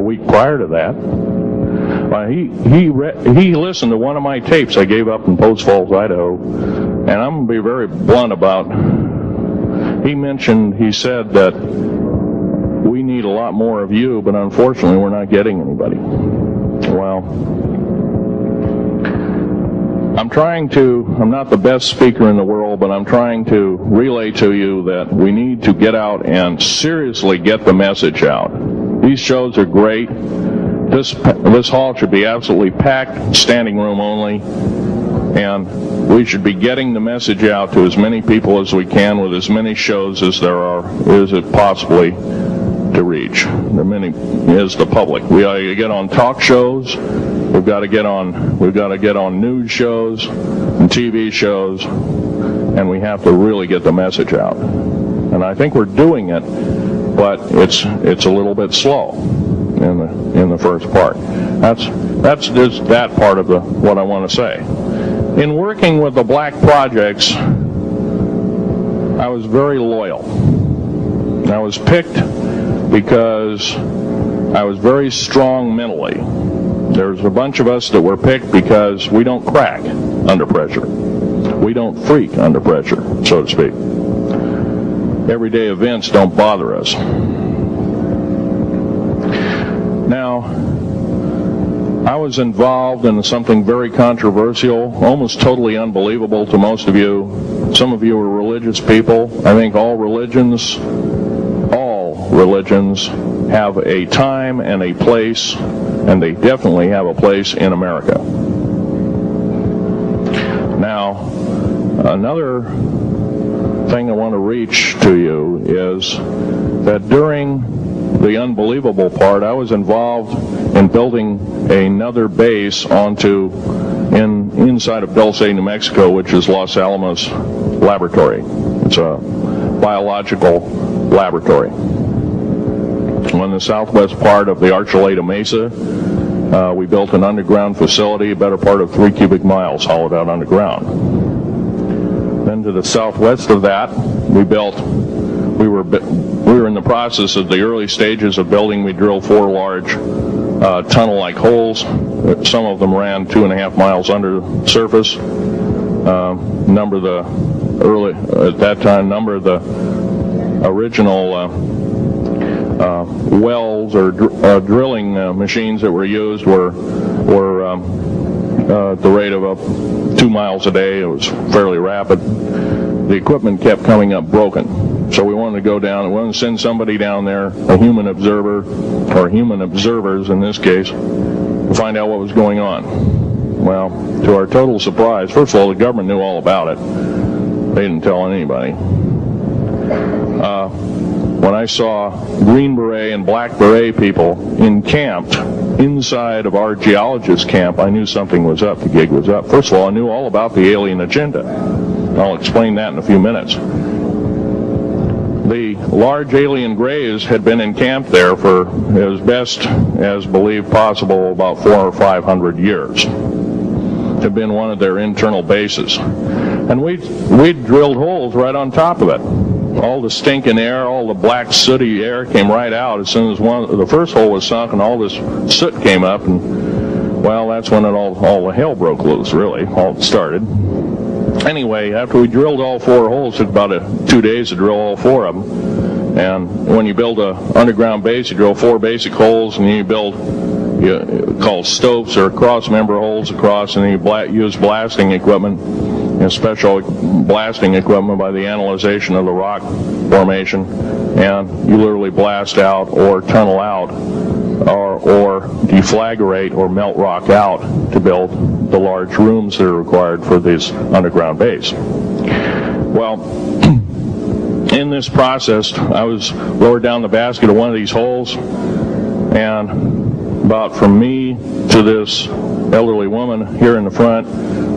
week prior to that. He listened to one of my tapes I gave up in Post Falls, Idaho, and I'm going to be very blunt about. He said that we need a lot more of you, but unfortunately we're not getting anybody. Well, I'm not the best speaker in the world, but I'm trying to relay to you that we need to get out and seriously get the message out. These shows are great. This hall should be absolutely packed, standing room only, and we should be getting the message out to as many people as we can with as many shows as is it possibly to reach. The many is the public. We ought to get on talk shows. We've got to get on news shows and TV shows, and we have to really get the message out. And I think we're doing it, but it's a little bit slow in the first part. That's just that part of what I want to say. In working with the black projects, I was very loyal. I was picked because I was very strong mentally. There's a bunch of us that were picked because we don't crack under pressure. We don't freak under pressure, so to speak. Everyday events don't bother us. Now, I was involved in something very controversial, almost totally unbelievable to most of you. Some of you are religious people. I think all religions have a time and a place, and they definitely have a place in America. Now, another thing I want to reach to you is that during the unbelievable part, I was involved in building another base inside of Dulce, New Mexico, which is Los Alamos Laboratory. It's a biological laboratory. On the southwest part of the Archuleta Mesa, we built an underground facility, a better part of 3 cubic miles hollowed out underground. Then to the southwest of that, we were in the process of the early stages of building. We drilled 4 large tunnel-like holes. Some of them ran 2.5 miles under the surface. Number of the original wells or drilling machines that were used were at the rate of up 2 miles a day. It was fairly rapid. The equipment kept coming up broken, so we wanted to go down and we wanted to send somebody down there, a human observer, or human observers in this case, to find out what was going on. Well, to our total surprise, first of all, the government knew all about it. They didn't tell anybody. When I saw Green Beret and Black Beret people encamped inside of our geologist camp, I knew something was up. The gig was up. First of all, I knew all about the alien agenda. I'll explain that in a few minutes. The large alien grays had been encamped there for as best as believed possible about 400 or 500 years. It had been one of their internal bases. And we'd drilled holes right on top of it. All the stinking air, all the black sooty air came right out as soon as the first hole was sunk, and all this soot came up, and well, that's when all the hell broke loose, really, all started. Anyway, after we drilled all 4 holes, it took about 2 days to drill all 4 of them. And when you build an underground base, you drill 4 basic holes, and then you build called stopes or cross-member holes across, and then you use blasting equipment, special blasting equipment by the analyzation of the rock formation, and you literally blast out or tunnel out or deflagrate or melt rock out to build the large rooms that are required for this underground base. Well, in this process, I was lowered down the basket of one of these holes, and about from me to this elderly woman here in the front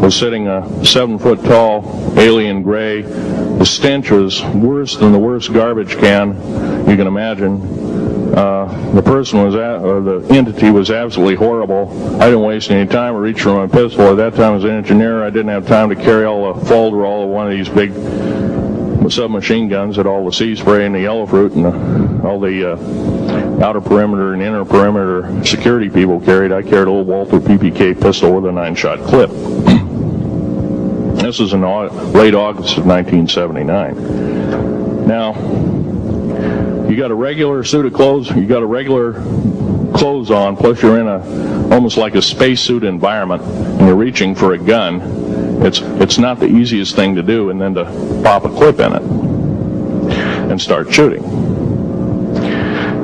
was sitting a 7-foot-tall alien gray. The stench was worse than the worst garbage can you can imagine. The entity was absolutely horrible. I didn't waste any time. I reached for my pistol. At that time, as an engineer, I didn't have time to carry all the folderol of one of these big submachine guns that all the sea spray and the yellow fruit and all the outer perimeter and inner perimeter security people carried. I carried a little Walther PPK pistol with a 9-shot clip. This is in late August of 1979. Now, you got a regular suit of clothes, you got a regular clothes on, plus you're in almost like a spacesuit environment, and you're reaching for a gun. It's not the easiest thing to do, and then to pop a clip in it and start shooting.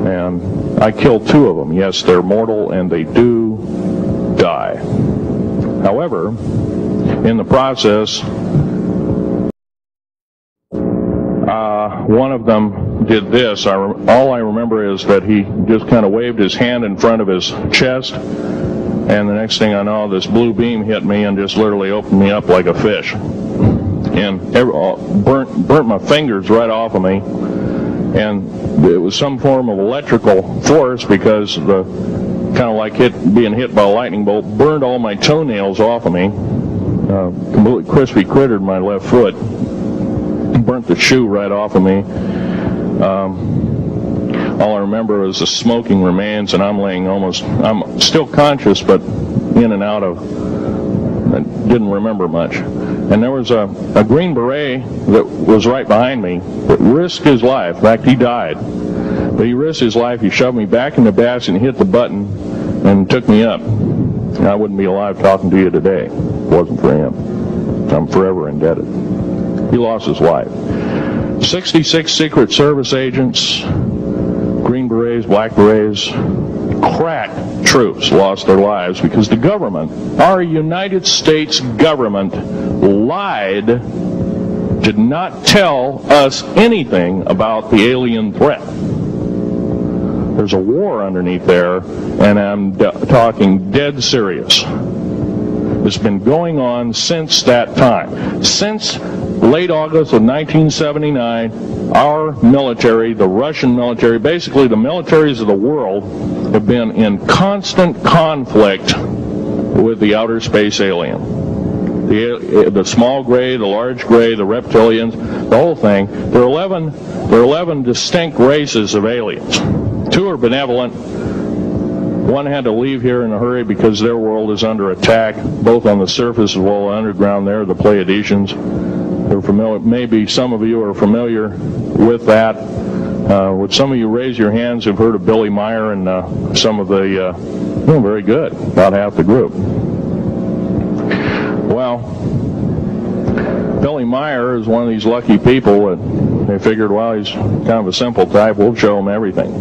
And I killed 2 of them. Yes, they're mortal, and they do die. However, in the process, one of them did this. All I remember is that he just kind of waved his hand in front of his chest, and the next thing I know, this blue beam hit me and just literally opened me up like a fish, and burnt my fingers right off of me. And it was some form of electrical force, because the kind of like being hit by a lightning bolt burned all my toenails off of me. Completely crispy crittered my left foot, burnt the shoe right off of me. All I remember is the smoking remains, and I'm still conscious, but in and out of, I didn't remember much. And there was a Green Beret that was right behind me that risked his life. In fact, he died. But he risked his life. He shoved me back in the basket and hit the button and took me up. And I wouldn't be alive talking to you today if it wasn't for him. I'm forever indebted. He lost his life. 66 Secret Service agents, Green Berets, Black Berets, crack troops lost their lives because the government, our United States government, lied, did not tell us anything about the alien threat. There's a war underneath there, and I'm talking dead serious. It's been going on since that time. Since late August of 1979, our military, the Russian military, basically the militaries of the world, have been in constant conflict with the outer space alien. The small gray, the large gray, the reptilians, the whole thing. There are 11 distinct races of aliens. 2 are benevolent. One had to leave here in a hurry because their world is under attack, both on the surface as well as underground. There, the Pleiadians. They're familiar. Maybe some of you are familiar with that. Would some of you raise your hands who've heard of Billy Meyer and some of the, very good, about half the group. Well, Billy Meyer is one of these lucky people that they figured, well, he's kind of a simple type, we'll show him everything.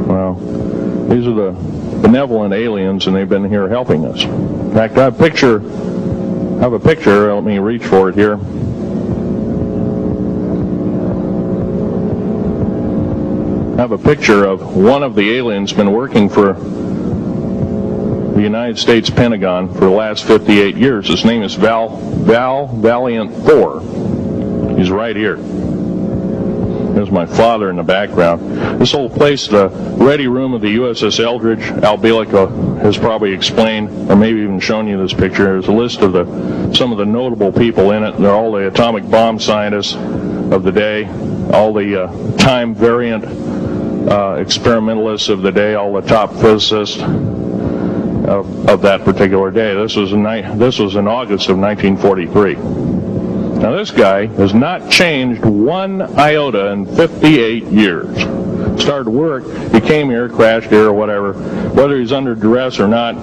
Well, these are the benevolent aliens, and they've been here helping us. In fact, I have a picture, let me reach for it here. I have a picture of one of the aliens been working for the United States Pentagon for the last 58 years. His name is Valiant Thor. He's right here. There's my father in the background. This whole place, the ready room of the USS Eldridge, Al Bielek has probably explained, or maybe even shown you this picture. There's a list of some of the notable people in it. They're all the atomic bomb scientists of the day, all the time variant experimentalists of the day, all the top physicists of that particular day. This was in August of 1943. Now this guy has not changed one iota in 58 years. Started work, he came here, crashed here or whatever, whether he's under duress or not.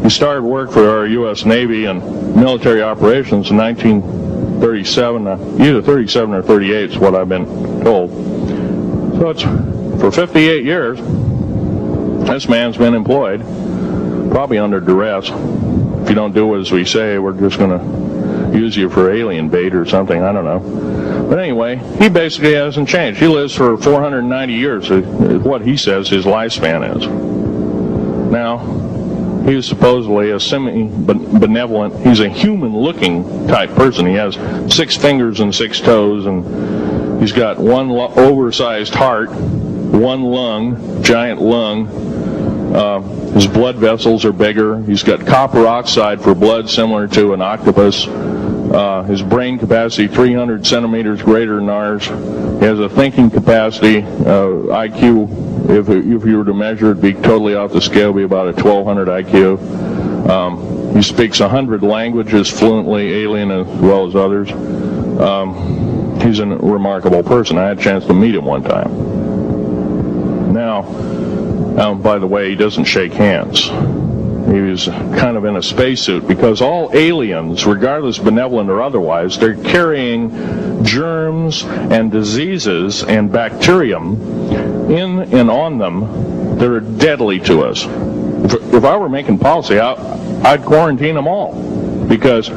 He started work for our U.S. Navy and military operations in 1937, either 37 or 38 is what I've been told. So it's for 58 years, this man's been employed, probably under duress. If you don't do as we say, we're just going to use you for alien bait or something, I don't know. But anyway, he basically hasn't changed. He lives for 490 years, is what he says his lifespan is. Now, he was supposedly a semi-benevolent, he's a human-looking type person. He has 6 fingers and 6 toes, and he's got one oversized heart, one lung, giant lung. His blood vessels are bigger. He's got copper oxide for blood, similar to an octopus. His brain capacity 300 centimeters greater than ours. He has a thinking capacity, IQ if you were to measure it, be totally off the scale, be about a 1200 IQ. He speaks 100 languages fluently, alien as well as others. He's a remarkable person. I had a chance to meet him one time. Now, by the way, he doesn't shake hands. He was kind of in a spacesuit, because all aliens, regardless benevolent or otherwise, they're carrying germs and diseases and bacterium in and on them that are deadly to us. If I were making policy, I'd quarantine them all, because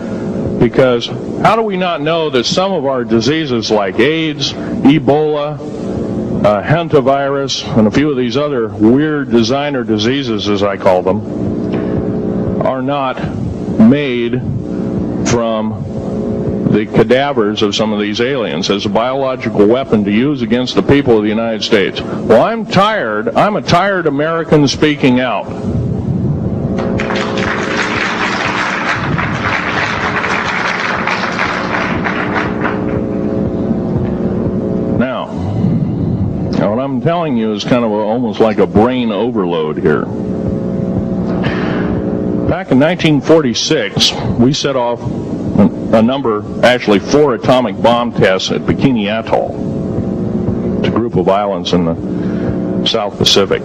how do we not know that some of our diseases like AIDS, Ebola, hantavirus, and a few of these other weird designer diseases, as I call them, are not made from the cadavers of some of these aliens as a biological weapon to use against the people of the United States? Well, I'm a tired American speaking out. Now, what I'm telling you is kind of almost like a brain overload here. Back in 1946, we set off actually 4 atomic bomb tests at Bikini Atoll. It's a group of islands in the South Pacific.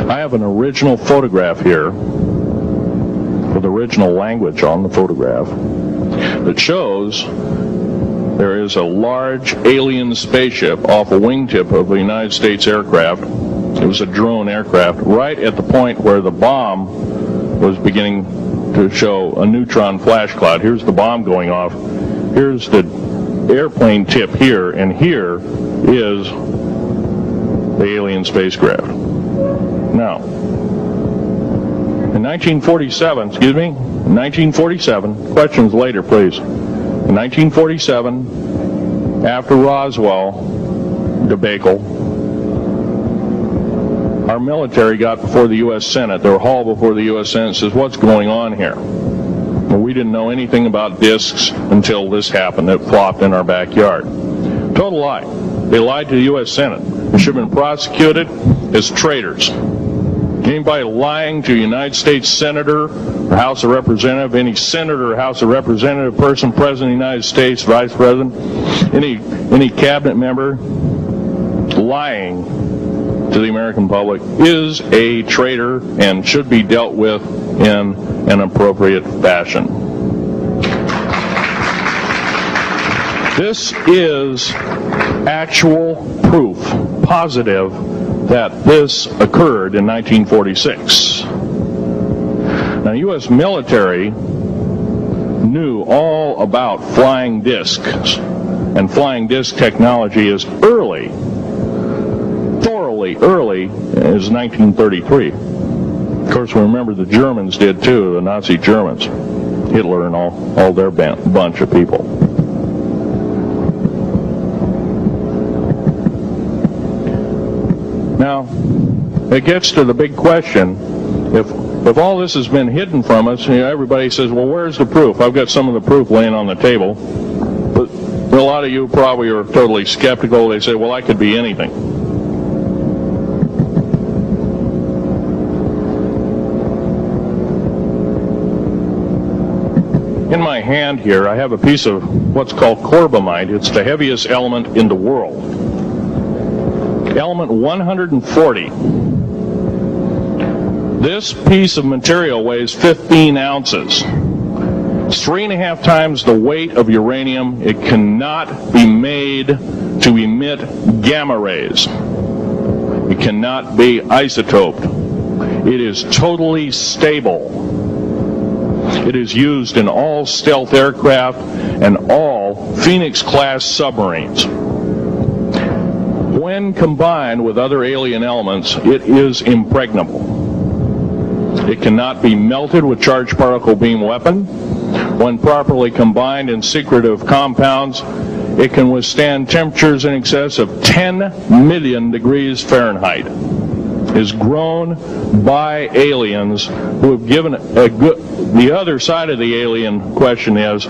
I have an original photograph here with original language on the photograph that shows there is a large alien spaceship off a wingtip of a United States aircraft. It was a drone aircraft, right at the point where the bomb was beginning to show a neutron flash cloud. Here's the bomb going off. Here's the airplane tip here, and here is the alien spacecraft. Now, in 1947, questions later, please. In 1947, after Roswell debacle, our military got before the U.S. Senate. They were hauled before the U.S. Senate and says, what's going on here? Well, we didn't know anything about discs until this happened. It flopped in our backyard. Total lie. They lied to the U.S. Senate. They should have been prosecuted as traitors. Anybody lying to a United States Senator or House of Representative, any Senator or House of Representative person, President of the United States, Vice President, any cabinet member lying to the American public is a traitor and should be dealt with in an appropriate fashion. This is actual proof, positive, that this occurred in 1946. Now, U.S. military knew all about flying discs, and flying disc technology is thoroughly early as 1933. Of course, we remember the Germans did too, the Nazi Germans, Hitler and all their bunch of people. Now, it gets to the big question, if all this has been hidden from us, everybody says, well, where's the proof? I've got some of the proof laying on the table. But a lot of you probably are totally skeptical. They say, well, I could be anything. In my hand here, I have a piece of what's called corbamite. It's the heaviest element in the world. Element 140. This piece of material weighs 15 ounces. It's 3.5 times the weight of uranium. It cannot be made to emit gamma rays. It cannot be isotoped. It is totally stable. It is used in all stealth aircraft and all Phoenix-class submarines. When combined with other alien elements, it is impregnable. It cannot be melted with charged particle beam weapon. When properly combined in secretive compounds, it can withstand temperatures in excess of 10 million degrees Fahrenheit. It is grown by aliens who have given a good... The other side of the alien question is,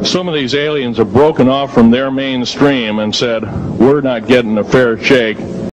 some of these aliens have broken off from their mainstream and said, we're not getting a fair shake